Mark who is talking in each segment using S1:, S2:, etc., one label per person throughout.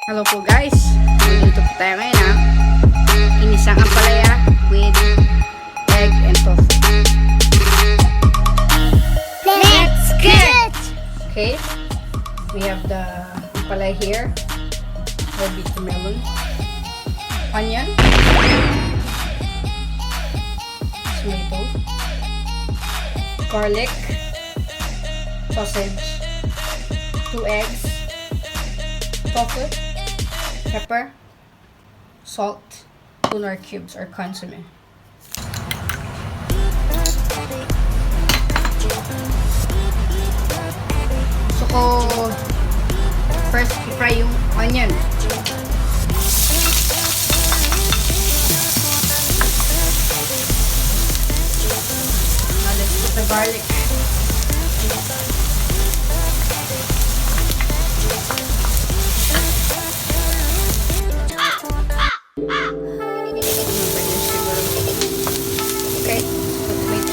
S1: Hello po guys, dito po tayo ngayon ha. Ginisang ampalaya with egg and tofu.
S2: Let's get!
S1: Okay, we have the ampalaya here, bitter melon, onion, tomato, garlic, sausage, 2 eggs, tofu, pepper, salt, tuna cubes or consomme. So ko first i-fry yung onion. Now let's put the garlic. Okay, let's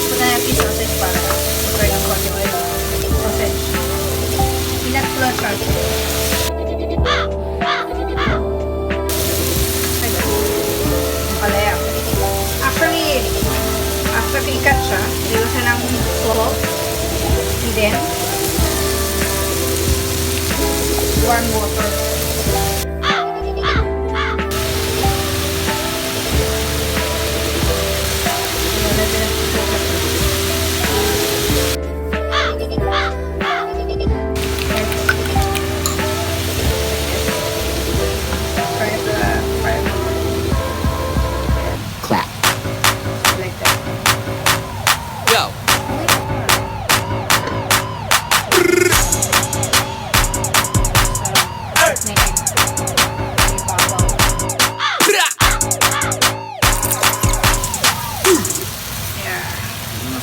S1: put na natin sausage para mag-fry ng konti oil. Sausage. Peanut plus sausage. Ampalaya. Actually, after i-cut siya, nilo siya ng salt. And then, warm water.
S2: Clap.
S1: Like that.
S2: Go!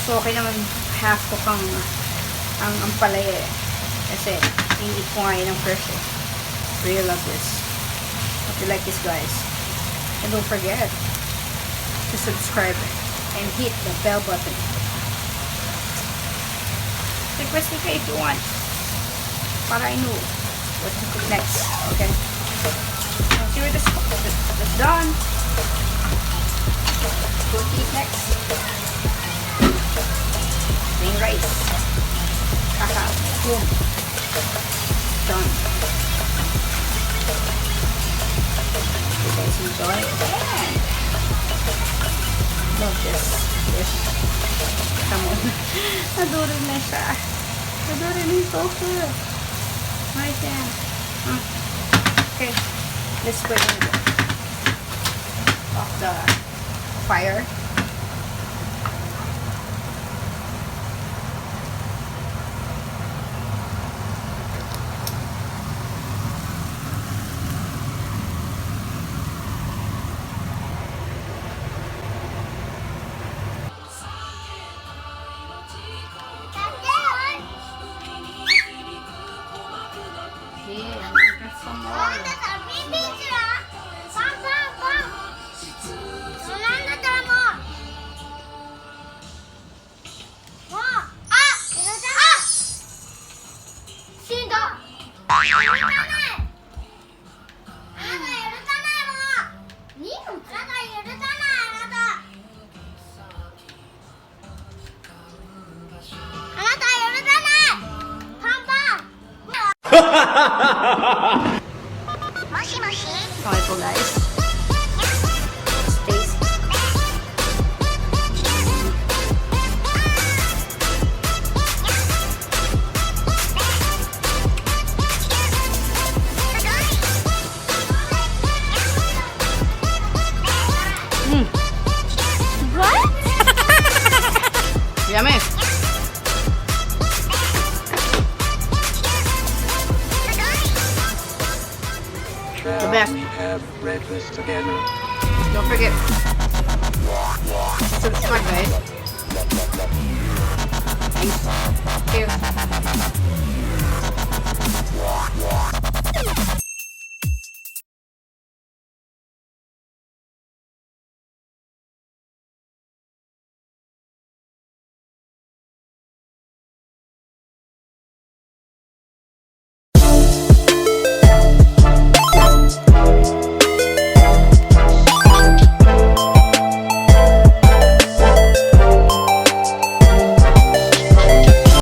S1: So, okay naman half cook ang ampalaya eh. Kasi, in-eat ko nga yun ang first eh. Really love this. Hope you like this guys. And don't forget to subscribe and hit the bell button. Request me ka if you want. Para I know what to cook next. Okay? So, see where this is done. Go to eat next. Plain rice. Kaka. Boom. Done. You guys enjoy and love this dish. Come on. Adoro na siya. Adoro na yung tofu. Right there. Okay. Let's put it off the fire. Okay po guys. Taste.
S2: What?
S1: Yummy. The best.
S3: We have breakfast together.
S1: Don't forget. Subscribe guys. Thanks. Cheers.